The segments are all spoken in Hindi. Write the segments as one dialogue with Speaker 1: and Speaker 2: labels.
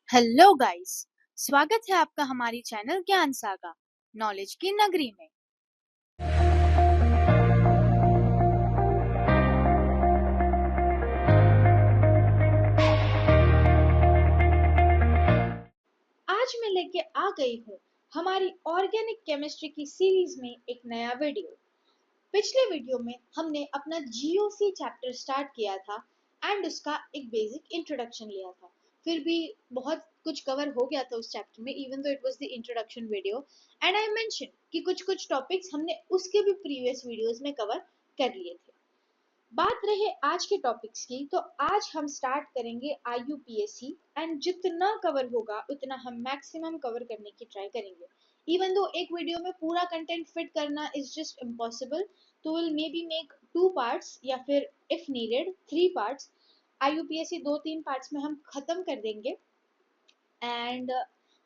Speaker 1: हेलो गाइस, स्वागत है आपका हमारी चैनल ज्ञान सागा नॉलेज की नगरी में। आज मैं लेके आ गई हूँ हमारी ऑर्गेनिक केमिस्ट्री की सीरीज में एक नया वीडियो। पिछले वीडियो में हमने अपना जीओसी चैप्टर स्टार्ट किया था एंड उसका एक बेसिक इंट्रोडक्शन लिया था। फिर भी बहुत कुछ कवर हो गया था उस चैप्टर में, even though it was the introduction video. And I mention कि कुछ कुछ टॉपिक्स हमने उसके भी प्रीवियस वीडियोस में कवर कर लिए थे। बात रहे आज के टॉपिक्स की, तो आज हम स्टार्ट करेंगे आईयूपीएससी एंड जितना कवर होगा उतना हम मैक्सिमम कवर करने की ट्राई करेंगे। इवन दो एक वीडियो में पूरा कंटेंट फिट करना इज जस्ट इम्पॉसिबल, तो will may be make 2 parts या फिर इफ नीडेड 3 पार्ट्स। आईयूपीएससी 2-3 पार्ट्स में हम खत्म कर देंगे। एंड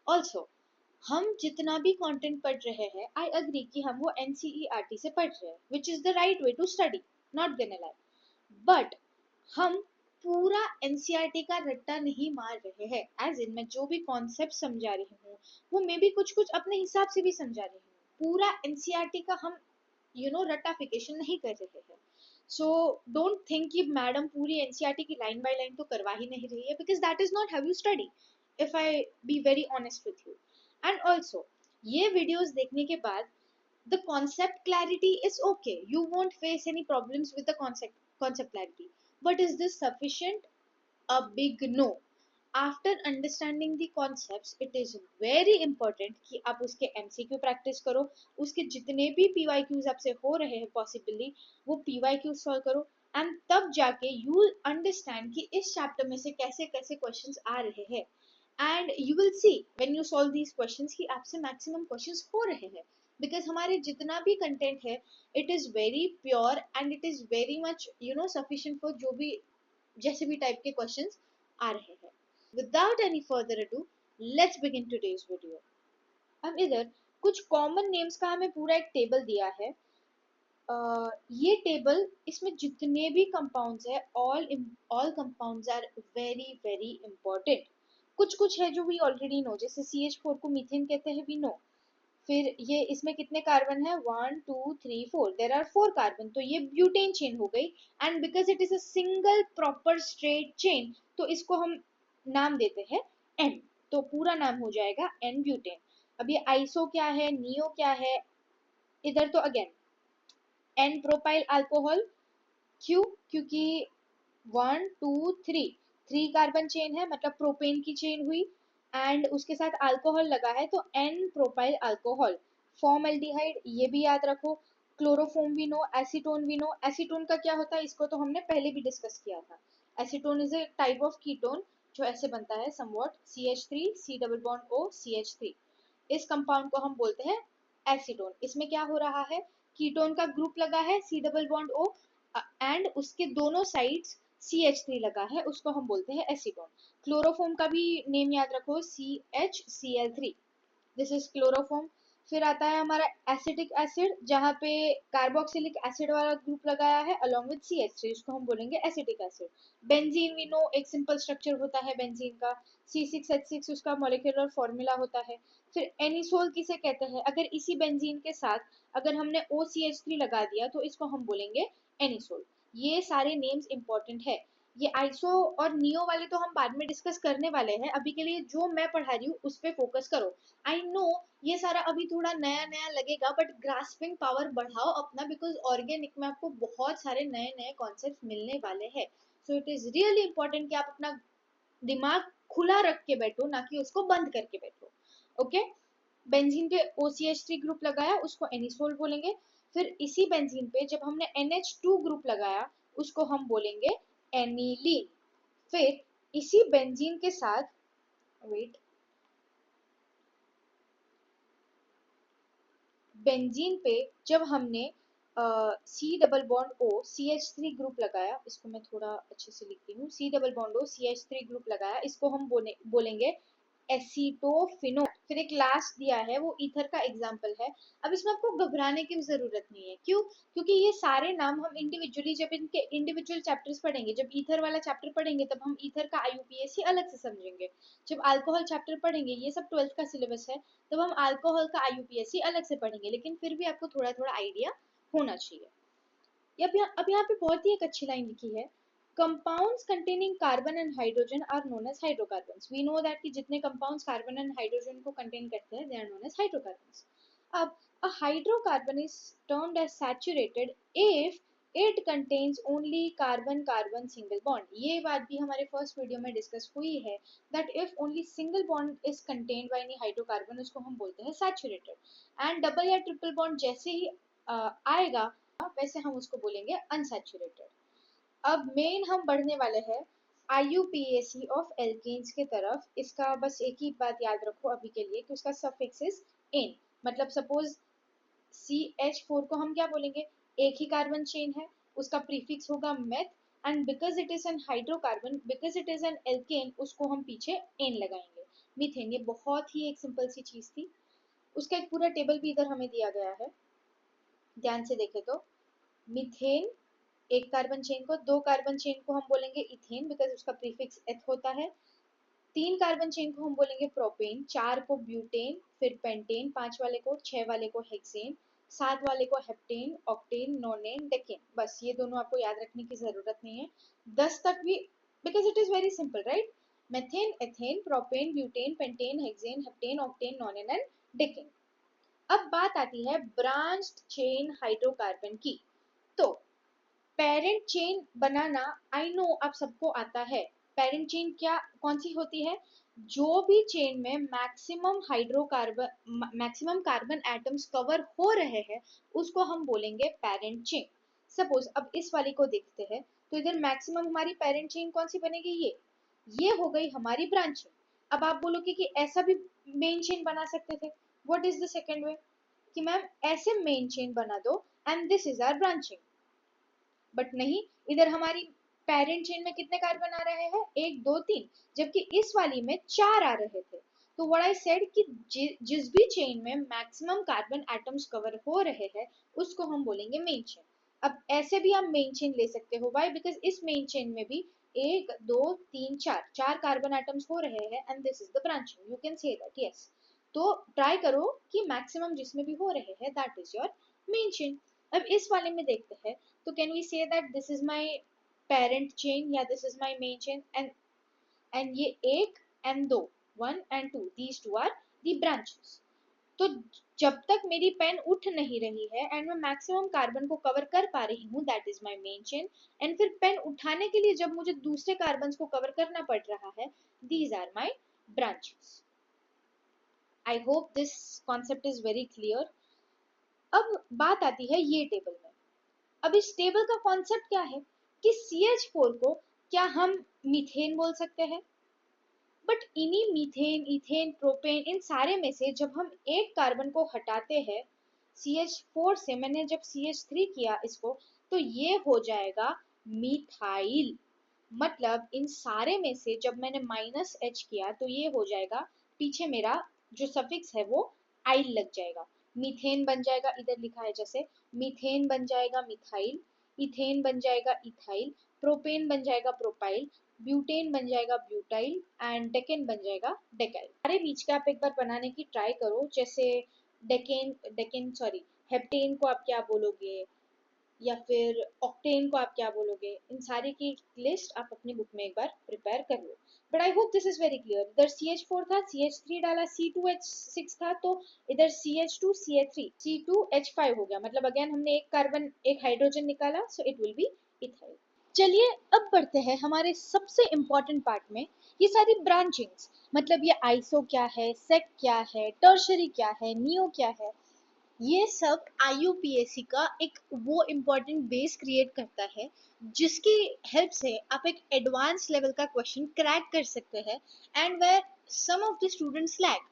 Speaker 1: ऑल्सो हम जितना भी कंटेंट पढ़ रहे हैं, आई अग्री कि हम वो एनसीईआरटी से पढ़ रहे हैं, which is the right way to study, not gonna lie. But हम पूरा एनसीईआरटी का रट्टा नहीं मार रहे हैं। एज इन मैं जो भी कॉन्सेप्ट समझा रही हूँ वो मे भी कुछ कुछ अपने हिसाब से भी समझा रही हूँ। पूरा एनसीईआरटी का हम रट्टाफिकेशन नहीं कर रहे हैं। सो डोंट थिंक कि मैडम पूरी एनसीईआरटी की लाइन बाय लाइन तो करवा ही नहीं रही है, because that is not how you study, if I be very honest with you. And also ये वीडियोस देखने के बाद the concept clarity is okay, you won't face any problems with the concept clarity, but is this sufficient? A big no. After understanding the concepts, it is very important कि आप उसके MCQ प्रैक्टिस करो, उसके जितने भी PYQs आपसे हो रहे हैं पॉसिबली वो PYQ सॉल्व करो, एंड तब जाके यू अंडरस्टैंड कि इस चैप्टर में से कैसे कैसे क्वेश्चंस आ रहे हैं। And you will see when you solve these questions कि आपसे मैक्सिमम क्वेश्चंस हो रहे हैं, बिकॉज हमारे जितना भी कंटेंट है it is very pure and it is very much sufficient for जो भी जैसे भी टाइप के क्वेश्चंस आ रहे हैं। Without any further ado, let's begin today's video. अब इधर कुछ कॉमन नेम्स का हमें पूरा एक टेबल दिया है। ये टेबल, इसमें जितने भी कंपाउंड्स है, all compounds are very very important. कुछ कुछ है जो वी ऑलरेडी नो, जैसे CH4 को मीथेन कहते हैं, वी नो। फिर ये इसमें कितने कार्बन है, 1 2 3 4, देर आर 4 कार्बन, तो ये ब्यूटेन चेन हो गई। And because it is a single proper straight chain, तो इसको हम नाम देते हैं एन, तो पूरा नाम हो जाएगा एन ब्यूटेन। अब ये आइसो क्या है, नियो क्या है, इधर तो अगेन एन प्रोपाइल अल्कोहल। क्यों? क्योंकि 1 2 3 कार्बन चेन है, मतलब प्रोपेन की चेन हुई, एंड उसके साथ अल्कोहल लगा है तो एन प्रोपाइल अल्कोहल। फॉर्मल्डिहाइड, ये भी याद रखो। क्लोरोफॉर्म भी नो, एसीटोन भी नो। एसीटोन का क्या होता है, इसको तो हमने पहले भी डिस्कस किया था। Acetone is a type of ketone जो ऐसे बनता है somewhat, CH3 C double bond O CH3। इस कंपाउंड को हम बोलते हैं एसीटोन। इसमें क्या हो रहा है, कीटोन का ग्रुप लगा है C double bond O and उसके दोनों साइड्स CH3 लगा है, उसको हम बोलते हैं एसीटोन। क्लोरोफॉर्म का भी नेम याद रखो, CHCl3, दिस इज क्लोरोफॉर्म। फिर आता है हमारा एसिटिक एसिड, जहाँ पे कार्बोक्सिलिक एसिड वाला ग्रुप लगाया है अलोंग विद CH3, इसको हम बोलेंगे acetic acid. Benzene we know, एक सिंपल स्ट्रक्चर होता है बेंजीन का, C6H6 उसका मॉलिक्यूलर फॉर्मूला होता है। फिर एनिसोल किसे कहते हैं, अगर इसी बेंजीन के साथ अगर हमने OCH3 लगा दिया तो इसको हम बोलेंगे एनिसोल। ये सारे नेम्स इंपॉर्टेंट है। ये आइसो और नियो वाले तो हम बाद में डिस्कस करने वाले हैं, अभी के लिए जो मैं पढ़ा रही हूँ उस पर फोकस करो। आई नो ये सारा अभी थोड़ा नया नया लगेगा, बट ग्रास्पिंग पावर बढ़ाओ अपना, बिकॉज ऑर्गेनिक में आपको बहुत सारे नए नए कॉन्सेप्ट मिलने वाले हैं। So it is really important कि आप अपना दिमाग खुला रख के बैठो, ना कि उसको बंद करके बैठो। ओके, बेंजीन पे OCH3 ग्रुप लगाया उसको एनिसोल बोलेंगे। फिर इसी बेंजीन पे जब हमने NH2 ग्रुप लगाया उसको हम बोलेंगे एनिलीन। फिर इसी बेंजीन के साथ, वेट, बेंजीन पे जब हमने C double bond O CH3 group लगाया, इसको मैं थोड़ा अच्छे से लिखती हूँ, C double bond O CH3 group लगाया, इसको हम बोलेंगे एसीटोफिनोल। फिर एक लास्ट दिया है वो ईथर का एग्जाम्पल है। अब इसमें आपको घबराने की जरूरत नहीं है, क्यों? क्योंकि ये सारे नाम हम इंडिविजुअली जब इनके इंडिविजुअल चैप्टर्स पढ़ेंगे, जब ईथर वाला चैप्टर पढ़ेंगे तब हम ईथर का आईयूपीएसी अलग से समझेंगे। जब अल्कोहल चैप्टर पढ़ेंगे, ये सब 12th का सिलेबस है, तब हम अल्कोहल का आईयूपीएसी अलग से पढ़ेंगे, लेकिन फिर भी आपको थोड़ा थोड़ा आइडिया होना चाहिए। अब यहाँ पे बहुत ही एक अच्छी लाइन लिखी है, compounds containing carbon and hydrogen are known as hydrocarbons. We know that कि जितने compounds carbon and hydrogen को contain करते हैं, they are known as hydrocarbons. अब a hydrocarbon is termed as saturated if it contains only carbon carbon single bond. ये बात भी हमारे फर्स्ट वीडियो में डिस्कस हुई है, that if only single bond is contained by any hydrocarbon, उसको हम बोलते हैं saturated. and double या triple bond जैसे ही आएगा वैसे हम उसको बोलेंगे अनसैचुरेटेड। अब मेन हम बढ़ने वाले हैं IUPAC ऑफ एल्केन्स की तरफ। इसका बस एक ही बात याद रखो अभी के लिए कि उसका सफिक्स इज एन। मतलब सपोज CH4 को हम क्या बोलेंगे, एक ही कार्बन चेन है, उसका प्रीफिक्स होगा meth, and because it is an hydrocarbon, because it is an alkane, उसको हम पीछे एन लगाएंगे। मीथेन, ये बहुत ही एक सिंपल सी चीज थी। उसका एक पूरा टेबल भी इधर हमें दिया गया है, ध्यान से देखे तो मीथेन एक कार्बन चेन को, दो कार्बन चेन को हम बोलेंगे इथेन बिकॉज उसका प्रीफिक्स एथ होता है, तीन कार्बन चेन को हम बोलेंगे प्रोपेन, चार को ब्यूटेन, फिर पेंटेन, पांच वाले को, छह वाले को हेक्सेन, सात वाले को हेप्टेन, ऑक्टेन, नोनेन, डेकेन। बस ये दोनों आपको याद रखने की जरूरत नहीं है। 10 तक भी, because it is very simple, right? Methane, ethane, propane, butane, pentane, hexane, heptane, octane, नोनेन and decane. अब बात आती है ब्रांच्ड चेन हाइड्रोकार्बन की। तो parent chain banana I know आप सबको आता है। पेरेंट चेन क्या कौन सी होती है? जो भी चेन में मैक्सिमम कार्बन एटम्स कवर हो रहे हैं उसको हम बोलेंगे पेरेंट चेन। सपोज अब इस वाली को देखते हैं, तो इधर मैक्सिमम हमारी पेरेंट चेन कौन सी बनेगी? ये हो गई हमारी ब्रांच चेन। अब आप बोलोगे कि ऐसा भी मेन चेन बना सकते थे, what is the second way? कि मैम ऐसे मेन चेन बना दो and this is our branching. But नहीं, इधर हमारी पेरेंट चेन में कितने कार्बन आ रहे हैं? एक, दो, तीन, जबकि इस वाली में चार आ रहे थे। तो व्हाट आई सेड कि जिस भी चेन में मैक्सिमम कार्बन एटम्स कवर हो रहे हैं उसको हम बोलेंगे मेन चेन। अब ऐसे भी आप मेन चेन ले सकते हो, व्हाई? बिकॉज इस मेन चेन में भी एक, दो, तीन, चार, चार कार्बन एटम्स हो रहे हैं and this is the branching. You can say that, yes. तो ट्राई करो कि मैक्सिमम जिसमें भी हो रहे हैं that is your main chain. अब इस वाले में देखते हैं, तो can we say that this is my parent chain या this is my main chain, and ये एक and दो, one and two, these two are the branches। तो जब तक मेरी पेन उठ नहीं रही है एंड मैं मैक्सिमम कार्बन को कवर कर पा रही हूँ, that is my main chain. And फिर पेन उठाने के लिए जब मुझे दूसरे कार्बन को कवर करना पड़ रहा है, these are my branches. I hope this concept is very clear. अब बात आती है ये टेबल में। अब इस टेबल का कॉन्सेप्ट क्या है कि CH4 को क्या हम मीथेन बोल सकते हैं? बट इन्हीं मीथेन, इथेन, प्रोपेन, इन सारे में से जब हम एक कार्बन को हटाते हैं CH4 से, मैंने जब CH3 किया इसको, तो ये हो जाएगा मिथाइल। मतलब इन सारे में से जब मैंने -H किया तो ये हो जाएगा, पीछे मेरा जो सफिक्स है वो आइल लग जाएगा। मीथेन बन जाएगा, इधर लिखा है जैसे, मीथेन बन जाएगा मिथाइल, इथेन बन जाएगा इथाइल, प्रोपेन बन जाएगा प्रोपाइल, ब्यूटेन बन जाएगा ब्यूटाइल एंड डेकेन बन जाएगा डेकाइल। सारे बीच के आप एक बार बनाने की ट्राई करो, जैसे डेकेन डेकेन सॉरी हेप्टेन को आप क्या बोलोगे या फिर ऑक्टेन को आप क्या बोलोगे, इन सारे की लिस्ट आप अपनी बुक में एक बार प्रिपेयर कर लो। But I hope this is very clear. इधर CH4 था, CH3 डाला, C2H6 था, तो इधर CH2 CH3 C2H5 हो गया। मतलब अगेन हमने एक कार्बन, एक हाइड्रोजन निकाला, so it will be ethyl. चलिए अब बढ़ते हैं हमारे सबसे इम्पोर्टेंट पार्ट में, ये सारी ब्रांचिंग्स। मतलब ये आइसो क्या है, सेक क्या है, टर्शरी क्या है, नियो क्या है, ये सब IUPAC का एक वो इम्पोर्टेंट बेस क्रिएट करता है जिसकी हेल्प से आप एक एडवांस लेवल का क्वेश्चन क्रैक कर सकते हैं and where some of the students lack.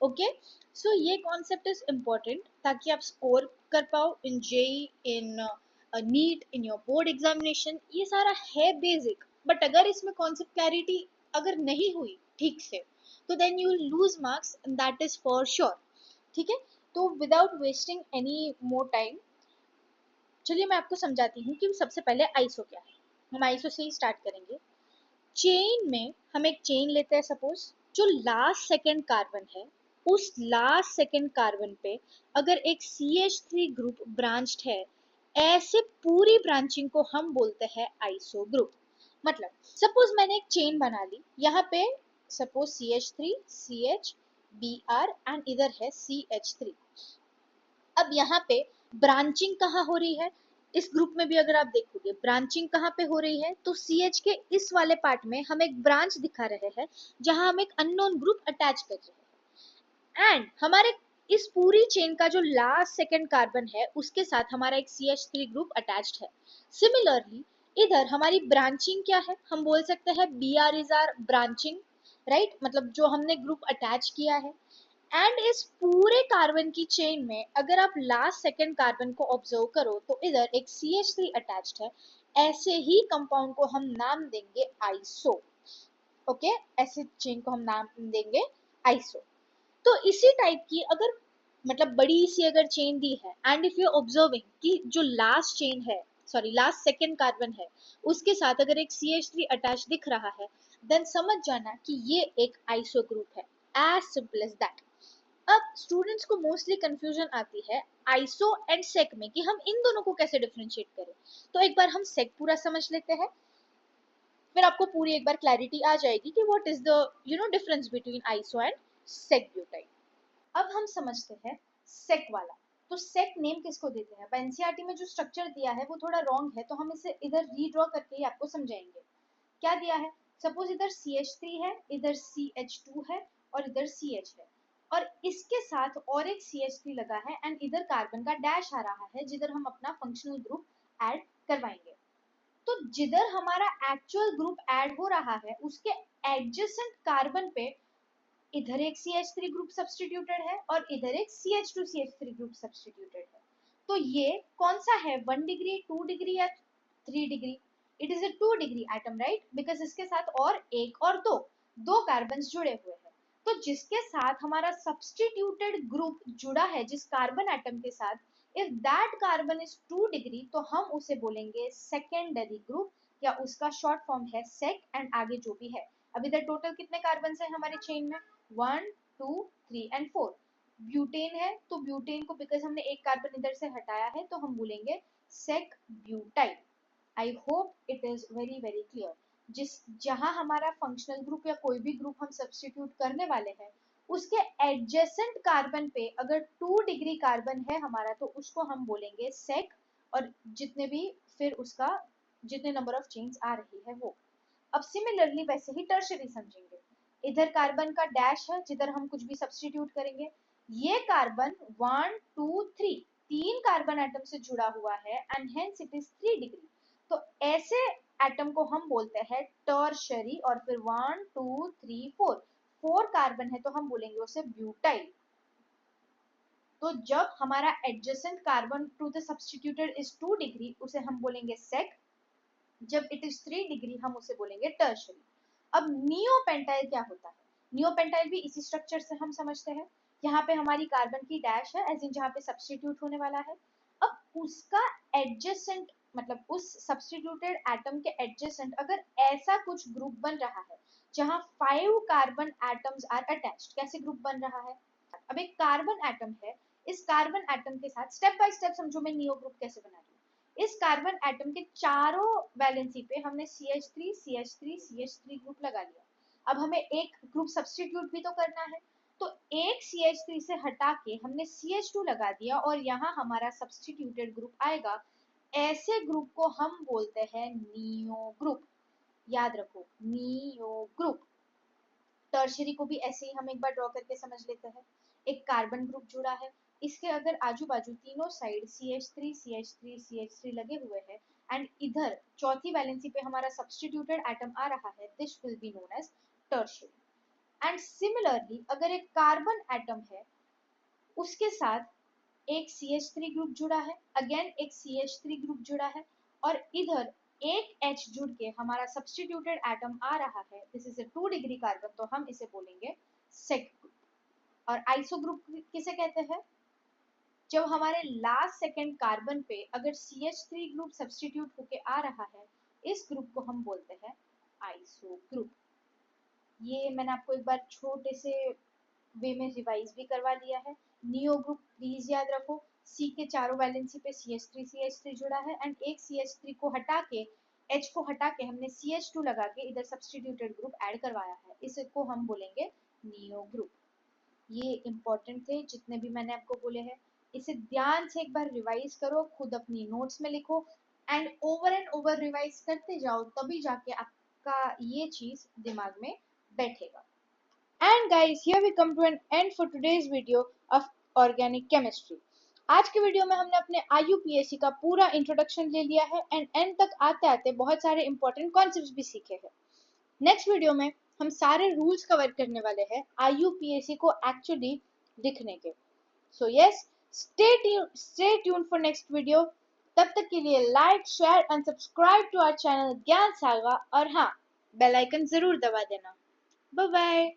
Speaker 1: Okay, so ये कॉन्सेप्ट इज इम्पोर्टेंट ताकि आप स्कोर कर पाओ in JEE, in NEET, in your board examination. ये सारा है बेसिक, बट अगर इसमें कॉन्सेप्ट क्लैरिटी अगर नहीं हुई ठीक से, तो then you lose marks, that is for sure. ठीक है, तो without wasting any more time, चलिए मैं आपको समझाती हूँ कि सबसे पहले आइसो क्या है। हम आइसो से ही स्टार्ट करेंगे। चेन में हम एक चेन लेते हैं, सपोज जो लास्ट सेकंड कार्बन है, उस लास्ट सेकंड कार्बन पे अगर एक CH3 ग्रुप ब्रांच्ड है, ऐसे पूरी ब्रांचिंग को हम बोलते हैं आइसो ग्रुप। मतलब सपोज मैंने एक चेन बना ली, यहाँ पे suppose CH3 CH Br and इधर है CH3। अब यहाँ पे ब्रांचिंग कहाँ हो रही है, इस ग्रुप में भी अगर आप देखोगे ब्रांचिंग कहाँ पे हो रही है, तो CH के इस वाले पार्ट में हम एक ब्रांच दिखा रहे हैं जहां हम एक अननोन ग्रुप अटैच कर रहे हैं, एंड हमारे इस पूरी चेन का जो लास्ट सेकंड कार्बन है उसके साथ हमारा एक CH3 ग्रुप अटैच्ड है। सिमिलरली इधर हमारी ब्रांचिंग क्या है, हम बोल सकते हैं Br is are branching, right, मतलब जो हमने ग्रुप अटैच किया है। एंड इस पूरे कार्बन की चेन में अगर आप लास्ट सेकंड कार्बन को ऑब्जर्व करो तो इधर एक CH3 अटैच्ड है, ऐसे ही कंपाउंड को हम नाम देंगे आइसो। ओके, ऐसे चेन को हम नाम देंगे आइसो। तो इसी टाइप की अगर मतलब बड़ी सी अगर चेन दी है, एंड इफ यू ऑब्जर्विंग कि जो लास्ट चेन है, सॉरी लास्ट सेकंड कार्बन है, उसके साथ अगर एक CH3 अटैच दिख रहा है, देन समझ जाना कि ये एक आइसो ग्रुप है। As simple as that. अब स्टूडेंट्स को मोस्टली कंफ्यूजन आती है आइसो एंड सेक में कि हम इन दोनों को कैसे डिफरेंशिएट करें। तो एक बार हम सेक पूरा समझ लेते हैं, फिर आपको पूरी एक बार क्लैरिटी आ जाएगी कि what is the difference between iso and sec butyl. अब हम समझते हैं सेक वाला। तो सेक नेम किसको देते हैं, एनसीईआरटी में जो स्ट्रक्चर दिया है वो थोड़ा रॉन्ग है, तो हम इसे इधर रीड्रॉ करके ही आपको समझाएंगे। क्या दिया है, सपोज इधर CH3 है, इधर CH2 है और इधर CH है, और इसके साथ और एक CH3 लगा है एंड इधर कार्बन का डैश आ रहा है जिधर हम अपना फंक्शनल ग्रुप ऐड करवाएंगे। तो जिधर हमारा एक्चुअल ग्रुप ऐड हो रहा है उसके एडजेसेंट कार्बन पे इधर एक CH3 ग्रुप सब्स्टिट्यूटेड है और इधर एक CH2 CH3 ग्रुप सब्स्टिट्यूटेड है। तो ये कौन सा है, 1 डिग्री, 2 डिग्री या 3 degree? It is a 2 degree atom, right, because इसके साथ और एक और दो दो कार्बन जुड़े हुए हैं। तो जिसके साथ हमारा सब्स्टिट्यूटेड ग्रुप जुड़ा है जिस कार्बन एटम के साथ, if that carbon is 2 degree, तो हम उसे बोलेंगे सेकेंडरी ग्रुप, या उसका शॉर्ट फॉर्म है सेक एंड आगे जो भी है। अब इधर टोटल कितने कार्बन है हमारे चेन में, 1 2 3 एंड 4। ब्यूटेन है तो ब्यूटेन को बिकॉज हमने एक कार्बन इधर से हटाया है तो हम बोलेंगे sec butyl. I hope it is very very clear. जिस जहां हमारा फंक्शनल ग्रुप या कोई भी ग्रुप हम सब्स्टिट्यूट करने वाले हैं उसके एडजेसेंट कार्बन पे अगर 2 डिग्री कार्बन है हमारा तो उसको हम बोलेंगे सेक, और जितने भी फिर उसका जितने नंबर ऑफ चेन्स आ रही है वो। अब सिमिलरली वैसे ही टर्शरी समझेंगे। इधर कार्बन का डैश है जिधर हम कुछ भी सब्स्टिट्यूट करेंगे, ये कार्बन 1 2 3 तीन कार्बन एटम से जुड़ा हुआ है and hence it is 3 degree. तो ऐसे एटम को हम बोलते हैं टर्शरी, और फिर 1 2 3 4 4 कार्बन है तो हम बोलेंगे उसे ब्यूटाइल। तो जब हमारा adjacent carbon to the substituted is 2 degree उसे हम बोलेंगे सेक, जब इट इज 3 डिग्री हम उसे बोलेंगे टर्शरी। अब नियोपेंटाइल क्या होता है, नियोपेंटाइल भी इसी स्ट्रक्चर से हम समझते हैं। यहाँ पे हमारी कार्बन की डैश है एज इन जहाँ पे सब्स्टिट्यूट होने वाला है। अब उसका एडजेसेंट मतलब उस सब्स्टिट्यूटेड एटम के एडजेसेंट अगर ऐसा कुछ ग्रुप बन रहा है जहाँ 5 कार्बन एटम्स आर अटैच्ड, कैसे ग्रुप बन रहा है, अब एक कार्बन एटम है, इस कार्बन एटम के साथ स्टेप बाय स्टेप समझो मैं नियो ग्रुप कैसे बना रही हूँ। इस कार्बन एटम के चारों वैलेंसी पे हमने CH3 CH3 CH3 ग्रुप लगा लिया। अब हमें एक ग्रुप सब्स्टिट्यूट भी तो करना है, तो एक CH3 से हटा के हमने CH2 लगा दिया और यहाँ हमारा सब्स्टिट्यूटेड ग्रुप आएगा। ऐसे ग्रुप को हम बोलते हैं नियो ग्रुप। याद रखो, नियो ग्रुप। टर्शरी को भी ऐसे ही हम एक बार ड्रॉ करके समझ लेते हैं। एक कार्बन ग्रुप जुड़ा है, इसके अगर आजू बाजू तीनों साइड CH3 CH3 CH3 लगे हुए हैं एंड इधर चौथी वैलेंसी पे हमारा सब्स्टिट्यूटेड एटम आ रहा है, this will be known as tertiary. And similarly अगर एक कार्बन एटम है उसके साथ एक CH3 ग्रुप जुड़ा है, अगेन एक CH3 ग्रुप जुड़ा है, और इधर एक H जुड़ के हमारा सब्स्टिट्यूटेड एटम आ रहा है, this is a 2 degree carbon, तो हम इसे बोलेंगे सेक ग्रुप। और आइसो ग्रुप किसे कहते हैं? जब हमारे लास्ट सेकेंड कार्बन पे अगर CH3 ग्रुप सब्स्टिट्यूट होके आ रहा है, इस ग्रुप को हम बोलते हैं आइसो ग्रुप। ये मैंने आपको एक बार छोटे से वे में रिवाइज भी करवा लिया है। नियो ग्रुप प्लीज याद रखो, C के चारों वैलेंसी पे CH3 जुड़ा है एंड एक CH3 को हटा के, H को हटा के हमने CH2 लगा के इधर सब्स्टिट्यूटेड ग्रुप ऐड करवाया है, इसको हम बोलेंगे नियो ग्रुप। ये इंपॉर्टेंट थे जितने भी मैंने आपको बोले हैं, इसे ध्यान से एक बार रिवाइज करो, खुद अपनी नोट्स में लिखो एंड ओवर रिवाइज करते जाओ, तभी जाके आपका ये चीज दिमाग में बैठेगा। And guys, here we come to an end for today's video of organic chemistry. आज के वीडियो में हमने अपने IUPAC का पूरा इंट्रोडक्शन ले लिया है एंड एंड तक आते आते बहुत सारे इंपॉर्टेंट कॉन्सेप्ट्स भी सीखे हैं। नेक्स्ट वीडियो में हम सारे रूल्स कवर करने वाले हैं IUPAC को एक्चुअली लिखने के। So yes, stay tuned for next video. तब तक के लिए like, share and subscribe to our channel Gyan Saga, और हाँ, बेल आइकन जरूर दबा देना। Bye bye.